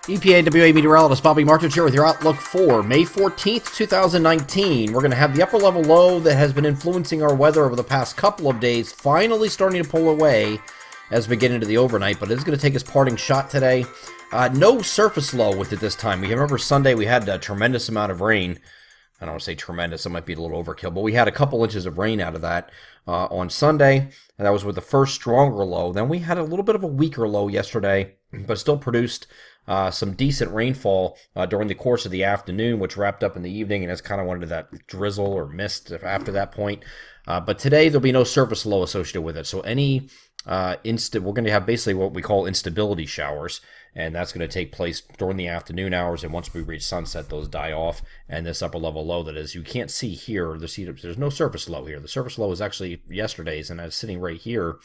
EPAWA meteorologist Bobby Martich here with your outlook for May 14th, 2019. We're going to have the upper level low that has been influencing our weather over the past couple of days finally starting to pull away as we get into the overnight, but it is going to take its parting shot today. No surface low with it this time. We remember Sunday we had a tremendous amount of rain. I don't want to say tremendous, it might be a little overkill, but we had a couple inches of rain out of that on Sunday, and that was with the first stronger low. Then we had a little bit of a weaker low yesterday, but still produced some decent rainfall during the course of the afternoon, which wrapped up in the evening, and it's kind of went into that drizzle or mist after that point. But today there'll be no surface low associated with it, so any we're going to have basically what we call instability showers, and that's going to take place during the afternoon hours, and once we reach sunset, those die off, and this upper level low that is, you can't see here, there's no surface low here. The surface low is actually yesterday's, and it's sitting right here,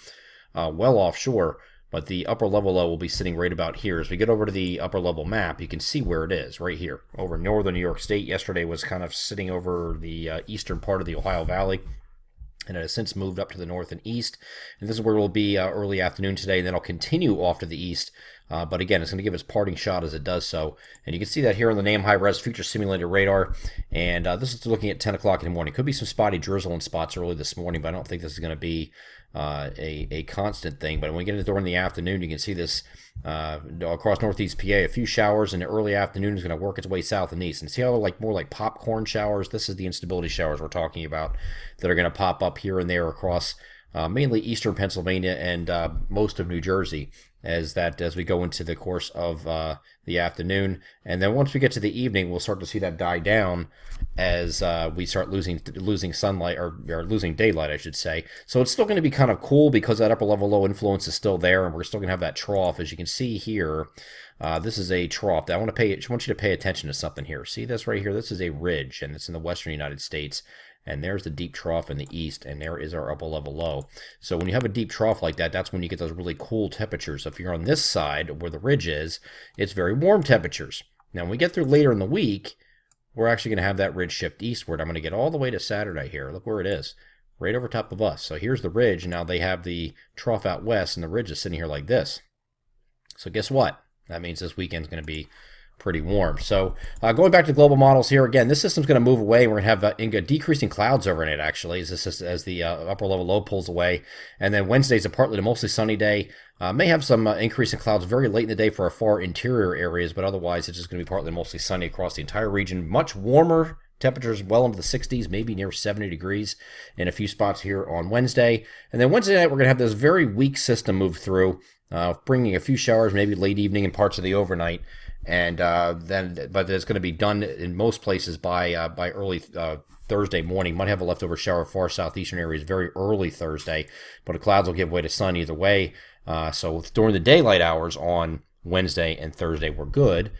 well offshore, but the upper level low will be sitting right about here. As we get over to the upper level map, you can see where it is, right here, over northern New York State. Yesterday was kind of sitting over the eastern part of the Ohio Valley, and it has since moved up to the north and east. And this is where it will be early afternoon today, and then it'll continue off to the east. But again, it's going to give its parting shot as it does so. And you can see that here on the NAM high-res future simulated radar. And this is looking at 10 o'clock in the morning. Could be some spotty drizzle in spots early this morning, but I don't think this is going to be a constant thing. But when we get into during the afternoon, you can see this across northeast PA. A few showers in the early afternoon is going to work its way south and east. And see how they're like more like popcorn showers? This is the instability showers we're talking about that are going to pop up here and there across mainly eastern Pennsylvania and most of New Jersey as we go into the course of the afternoon. And then once we get to the evening, we'll start to see that die down as we start losing sunlight, or losing daylight, I should say. So it's still going to be kind of cool because that upper level low influence is still there, and we're still going to have that trough. As you can see here, this is a trough. I want you to pay attention to something here. See this right here? This is a ridge, and it's in the western United States. And there's the deep trough in the east, and there is our upper level low. So when you have a deep trough like that, that's when you get those really cool temperatures. So if you're on this side where the ridge is, it's very warm temperatures. Now when we get through later in the week, we're actually going to have that ridge shift eastward. I'm going to get all the way to Saturday here. Look where it is, right over top of us. So here's the ridge, and now they have the trough out west, and the ridge is sitting here like this. So guess what? That means this weekend's going to be pretty warm. So going back to the global models here, again, this system's going to move away. We're going to have decreasing clouds over in it, actually, as the upper level low pulls away. And then Wednesday's a partly to mostly sunny day. May have some increase in clouds very late in the day for our far interior areas, but otherwise it's just going to be partly to mostly sunny across the entire region. Much warmer temperatures, well into the 60s, maybe near 70 degrees in a few spots here on Wednesday. And then Wednesday night, we're going to have this very weak system move through, bringing a few showers, maybe late evening and parts of the overnight. And but it's going to be done in most places by early Thursday morning. Might have a leftover shower far southeastern areas very early Thursday, but the clouds will give way to sun either way. So during the daylight hours on Wednesday and Thursday, we're good.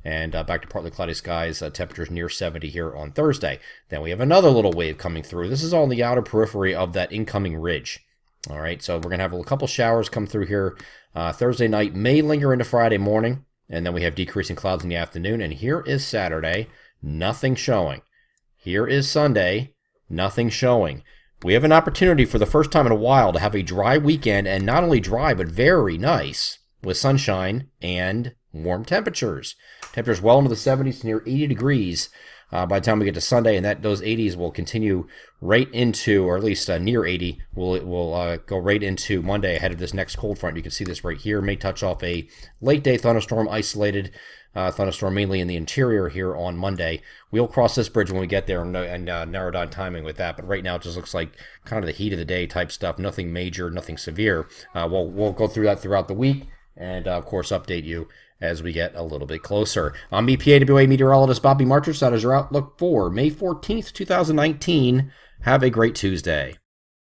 And back to partly cloudy skies, temperatures near 70 here on Thursday. Then we have another little wave coming through. This is all in the outer periphery of that incoming ridge. All right, so we're going to have a couple showers come through here Thursday night, may linger into Friday morning. And then we have decreasing clouds in the afternoon. And here is Saturday, nothing showing. Here is Sunday, nothing showing. We have an opportunity for the first time in a while to have a dry weekend, and not only dry, but very nice with sunshine and warm temperatures. Temperatures well into the 70s to near 80 degrees by the time we get to Sunday, and those 80s will continue right into, or at least near 80, will go right into Monday ahead of this next cold front. You can see this right here. May touch off a late day thunderstorm, isolated thunderstorm mainly in the interior here on Monday. We'll cross this bridge when we get there and narrow down timing with that. But right now it just looks like kind of the heat of the day type stuff. Nothing major, nothing severe. We'll go through that throughout the week and, of course, update you as we get a little bit closer. I'm EPAWA meteorologist Bobby Martich. That is your outlook for May 14th, 2019. Have a great Tuesday.